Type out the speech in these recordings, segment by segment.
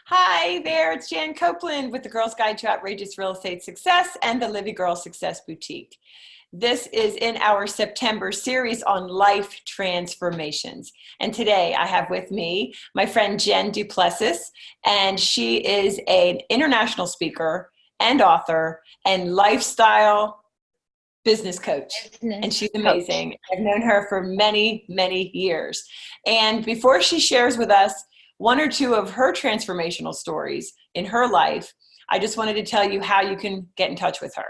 Hi there, it's Jan Copeland with the Girls Guide to Outrageous Real Estate Success and the Livy Girl Success Boutique. This is in our September series on life transformations. And today I have with me my friend Jen Plessis, and she is an international speaker and author and lifestyle business coach. And she's amazing. I've known her for many, many years. And before she shares with us one or two of her transformational stories in her life, I just wanted to tell you how you can get in touch with her.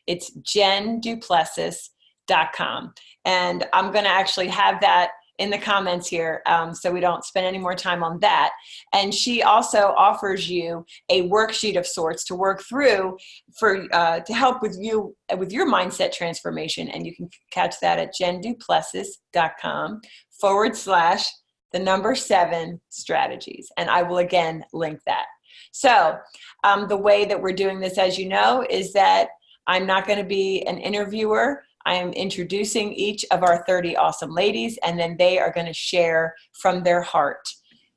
It's jenduplessis.com. And I'm going to actually have that in the comments here, so we don't spend any more time on that. And she also offers you a worksheet of sorts to work through to help with you with your mindset transformation. And you can catch that at jenduplessis.com/7 strategies. And I will again link that. So the way that we're doing this, as you know, is that I'm not going to be an interviewer. I am introducing each of our 30 awesome ladies, and then they are going to share from their heart.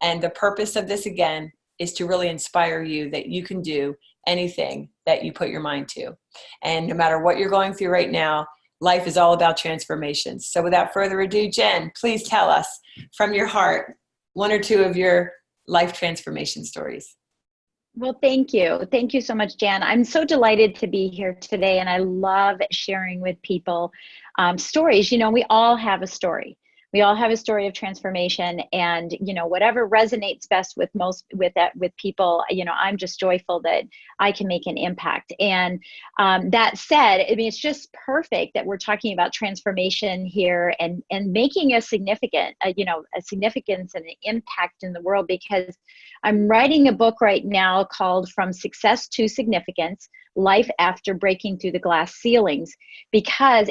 And the purpose of this, again, is to really inspire you that you can do anything that you put your mind to. And no matter what you're going through right now, life is all about transformations. So without further ado, Jen, please tell us from your heart one or two of your life transformation stories. Well, thank you. Thank you so much, Jan. I'm so delighted to be here today, and I love sharing with people stories. You know, we all have a story. We all have a story of transformation, and whatever resonates best with people. I'm just joyful that I can make an impact. And that said, I mean, it's just perfect that we're talking about transformation here and making a significance and an impact in the world, because I'm writing a book right now called From Success to Significance: Life After Breaking Through the Glass Ceilings.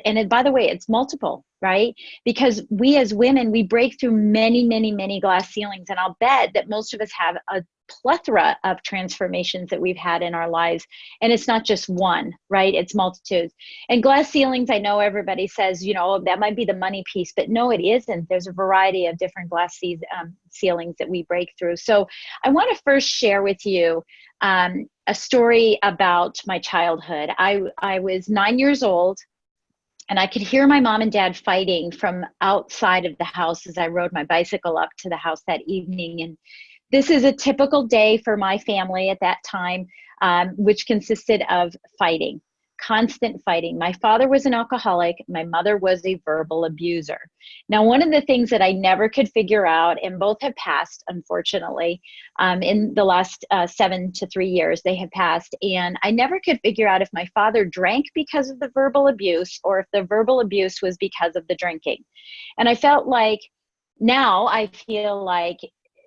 And by the way, it's multiple, right? Because we as women, we break through many, many, many glass ceilings. And I'll bet that most of us have a plethora of transformations that we've had in our lives. And it's not just one, right? It's multitudes. And glass ceilings, I know everybody says, that might be the money piece, but no, it isn't. There's a variety of different glass ceilings that we break through. So I want to first share with you a story about my childhood. I was 9 years old, and I could hear my mom and dad fighting from outside of the house as I rode my bicycle up to the house that evening. And this is a typical day for my family at that time, which consisted of fighting, constant fighting. My father was an alcoholic. My mother was a verbal abuser. Now, one of the things that I never could figure out, and both have passed, unfortunately, in the last 7 to 3 years, they have passed. And I never could figure out if my father drank because of the verbal abuse or if the verbal abuse was because of the drinking. And I feel like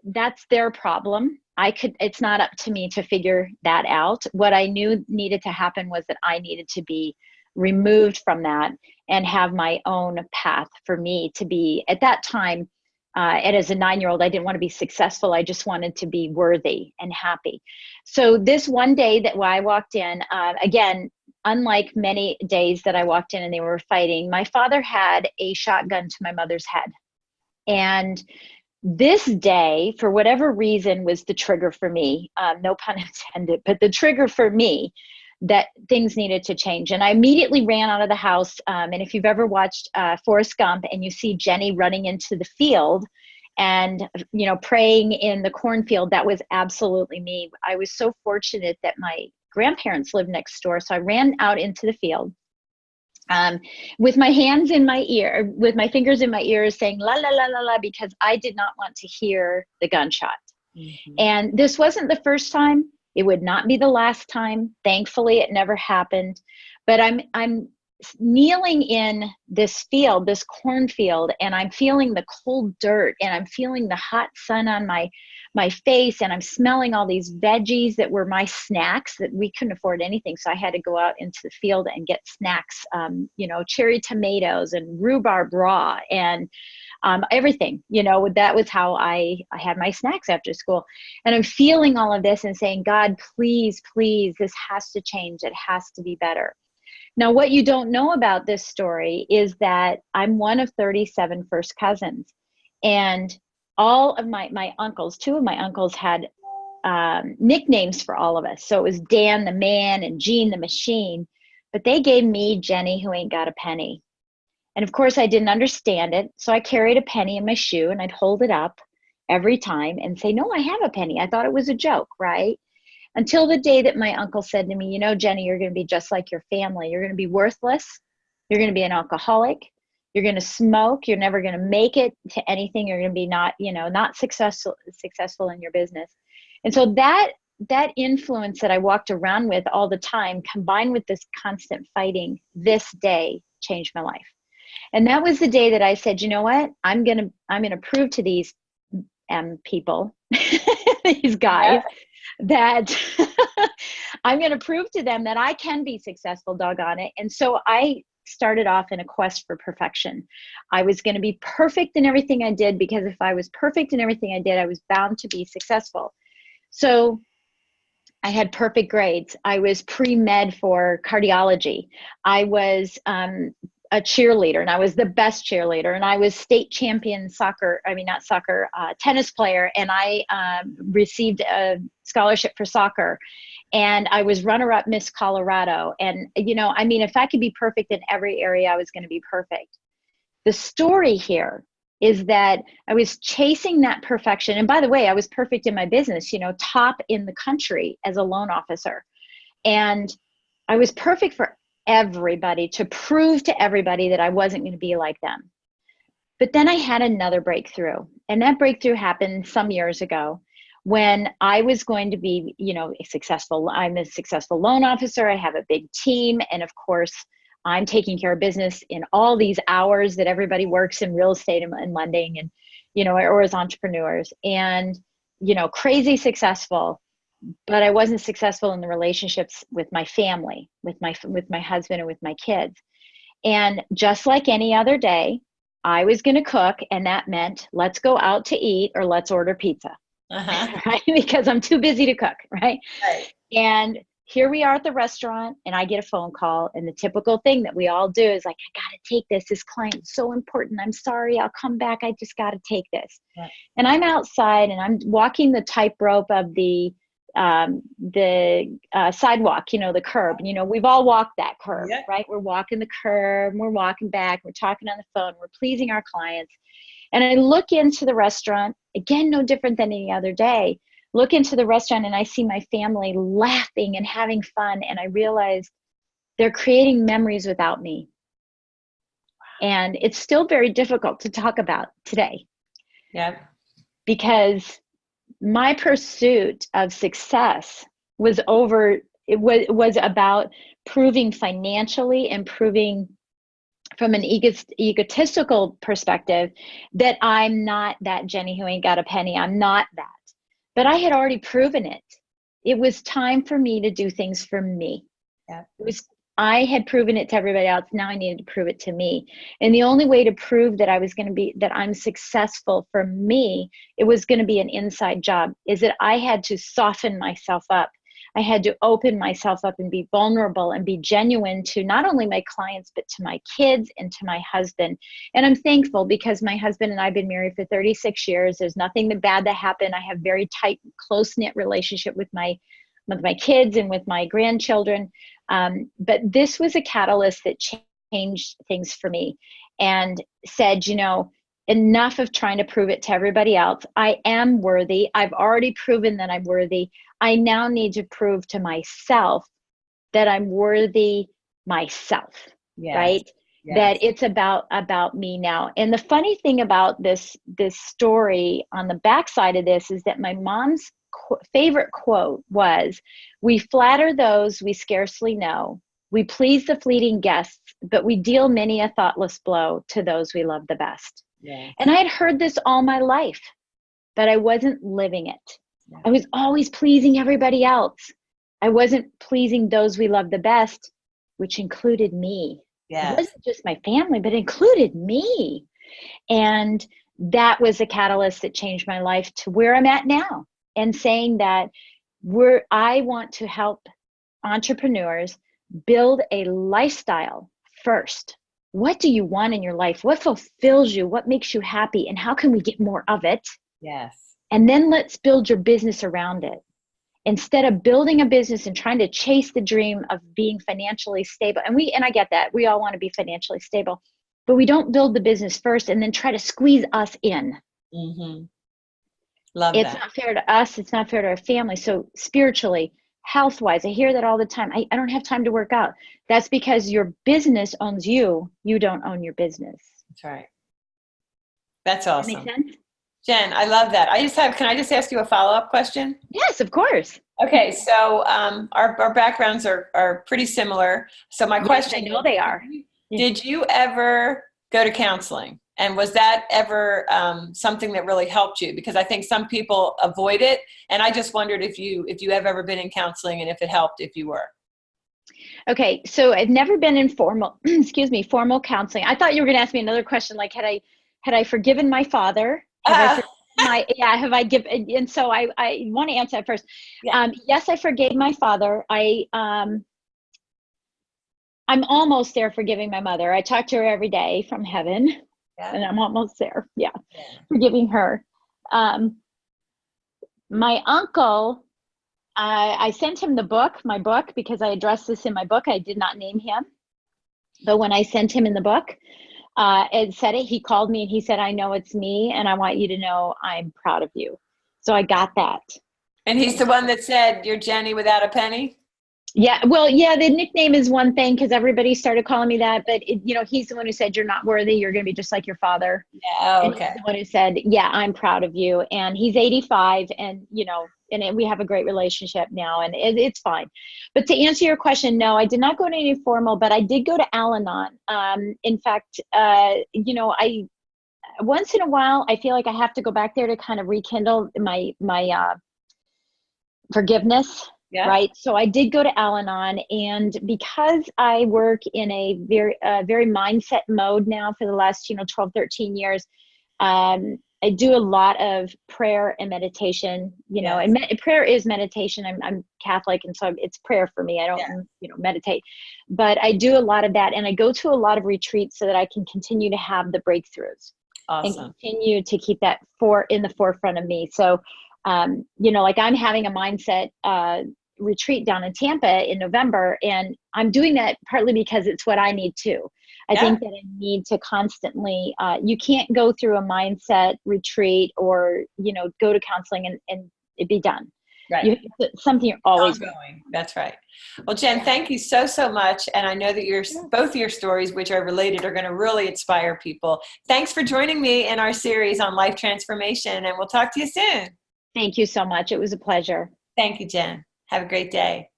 that's their problem. It's not up to me to figure that out. What I knew needed to happen was that I needed to be removed from that and have my own path for me to be, at that time, and as a 9-year-old, I didn't want to be successful. I just wanted to be worthy and happy. So this one day that I walked in, again, unlike many days that I walked in and they were fighting, my father had a shotgun to my mother's head. And this day, for whatever reason, was the trigger for me, no pun intended, but the trigger for me that things needed to change. And I immediately ran out of the house. And if you've ever watched Forrest Gump and you see Jenny running into the field and, praying in the cornfield, that was absolutely me. I was so fortunate that my grandparents lived next door. So I ran out into the field. With my hands in my ear, with my fingers in my ears saying la, la, la, la, la, because I did not want to hear the gunshot. Mm-hmm. And this wasn't the first time. It would not be the last time. Thankfully, it never happened. But I'm kneeling in this field, this cornfield, and I'm feeling the cold dirt and I'm feeling the hot sun on my face, and I'm smelling all these veggies that were my snacks. That we couldn't afford anything, so I had to go out into the field and get snacks, cherry tomatoes and rhubarb raw and everything. That was how I had my snacks after school. And I'm feeling all of this and saying, God, please, please, this has to change. It has to be better. Now, what you don't know about this story is that I'm one of 37 first cousins, and all of my uncles, two of my uncles had nicknames for all of us. So it was Dan the Man and Gene the Machine, but they gave me Jenny who ain't got a penny. And of course I didn't understand it. So I carried a penny in my shoe and I'd hold it up every time and say, no, I have a penny. I thought it was a joke, right? Until the day that my uncle said to me, you know, Jenny, you're going to be just like your family. You're going to be worthless. You're going to be an alcoholic. You're going to smoke. You're never going to make it to anything. You're going to be not successful in your business. And so that influence that I walked around with all the time, combined with this constant fighting, this day changed my life. And that was the day that I said, you know what? I'm going to prove to these people, these guys, that I'm going to prove to them that I can be successful, doggone it. And so I started off in a quest for perfection. I was going to be perfect in everything I did, because if I was perfect in everything I did, I was bound to be successful. So I had perfect grades. I was pre-med for cardiology. I was a cheerleader, and I was the best cheerleader, and I was state champion tennis player, and I received a scholarship for soccer, and I was runner-up Miss Colorado. And, if I could be perfect in every area, I was going to be perfect. The story here is that I was chasing that perfection. And by the way, I was perfect in my business, top in the country as a loan officer. And I was perfect for everybody, to prove to everybody that I wasn't going to be like them. But then I had another breakthrough. And that breakthrough happened some years ago when I was going to be, successful. I'm a successful loan officer. I have a big team. And of course, I'm taking care of business in all these hours that everybody works in real estate and lending and, or as entrepreneurs, and, crazy successful. But I wasn't successful in the relationships with my family, with my husband and with my kids. And just like any other day, I was going to cook, and that meant let's go out to eat or let's order pizza, right? Because I'm too busy to cook, right? And here we are at the restaurant, and I get a phone call, and the typical thing that we all do is like, I got to take this. This client is so important. I'm sorry. I'll come back. I just got to take this. Right. And I'm outside, and I'm walking the tightrope of the sidewalk, the curb. We've all walked that curb, right? We're walking the curb, we're walking back, we're talking on the phone, we're pleasing our clients. And I look into the restaurant, again, no different than any other day, look into the restaurant, and I see my family laughing and having fun. And I realized they're creating memories without me. And it's still very difficult to talk about today. Yeah. Because my pursuit of success was about proving financially and proving from an egotistical perspective that I'm not that Jenny who ain't got a penny. I'm not that. But I had already proven it. It was time for me to do things for me. Yeah. I had proven it to everybody else. Now I needed to prove it to me. And the only way to prove that that I'm successful for me, it was going to be an inside job, is that I had to soften myself up. I had to open myself up and be vulnerable and be genuine to not only my clients, but to my kids and to my husband. And I'm thankful, because my husband and I have been married for 36 years. There's nothing bad that happened. I have very tight, close-knit relationship with my kids and with my grandchildren. But this was a catalyst that changed things for me and said, enough of trying to prove it to everybody else. I am worthy. I've already proven that I'm worthy. I now need to prove to myself that I'm worthy myself, right? Yes. That it's about me now. And the funny thing about this story on the backside of this is that my mom's favorite quote was, "We flatter those we scarcely know. We please the fleeting guests, but we deal many a thoughtless blow to those we love the best." Yeah. And I had heard this all my life, but I wasn't living it. Yeah. I was always pleasing everybody else. I wasn't pleasing those we love the best, which included me. Yes. It wasn't just my family, but it included me. And that was a catalyst that changed my life to where I'm at now. And saying that I want to help entrepreneurs build a lifestyle first. What do you want in your life? What fulfills you? What makes you happy? And how can we get more of it? Yes. And then let's build your business around it. instead of building a business and trying to chase the dream of being financially stable, and I get that we all want to be financially stable, but we don't build the business first and then try to squeeze us in. Mm-hmm. Love It's that. not fair to us. It's not fair to our family. So spiritually, health wise, I hear that all the time. I don't have time to work out. That's because your business owns you. You don't own your business. That's right. That's Does that make awesome. sense? Jen, I love that. Can I just ask you a follow-up question? Yes, of course. Okay, so our backgrounds are pretty similar. So my Yes, question I know is, they are. did you ever go to counseling? And was that ever something that really helped you? Because I think some people avoid it. And I just wondered if you have ever been in counseling and if it helped, if you were. Okay, so I've never been in formal, formal counseling. I thought you were going to ask me another question, like had I forgiven my father? Have I forgiven have I given? And so I want to answer that first. Yeah. Yes, I forgave my father. I'm almost there forgiving my mother. I talk to her every day from heaven, and I'm almost there. Yeah, forgiving her. My uncle, I sent him my book, because I addressed this in my book. I did not name him, but when I sent him in the book, it said it. He called me and he said, "I know it's me, and I want you to know I'm proud of you." So I got that. And he's the one that said, "You're Jenny without a penny"? Yeah, well, yeah, the nickname is one thing because everybody started calling me that, but he's the one who said, "You're not worthy. You're going to be just like your father." Yeah, And okay. he's the one who said, "Yeah, I'm proud of you." And he's 85, and we have a great relationship now, and it's fine. But to answer your question, no, I did not go to any formal, but I did go to Al-Anon. In fact, I once in a while I feel like I have to go back there to kind of rekindle my forgiveness. Yeah. Right. So I did go to Al-Anon, and because I work in a very mindset mode now for the last, 12, 13 years, I do a lot of prayer and meditation, and prayer is meditation. I'm Catholic, and so it's prayer for me. I don't, meditate, but I do a lot of that. And I go to a lot of retreats so that I can continue to have the breakthroughs. Awesome. And continue to keep that in the forefront of me. So, like I'm having a mindset retreat down in Tampa in November, and I'm doing that partly because it's what I need to. I think that I need to constantly, you can't go through a mindset retreat or, go to counseling and it be done. Right. Something you're always ongoing. That's right. Well, Jen, thank you so much. And I know that both your stories, which are related, are going to really inspire people. Thanks for joining me in our series on life transformation, and we'll talk to you soon. Thank you so much. It was a pleasure. Thank you, Jen. Have a great day.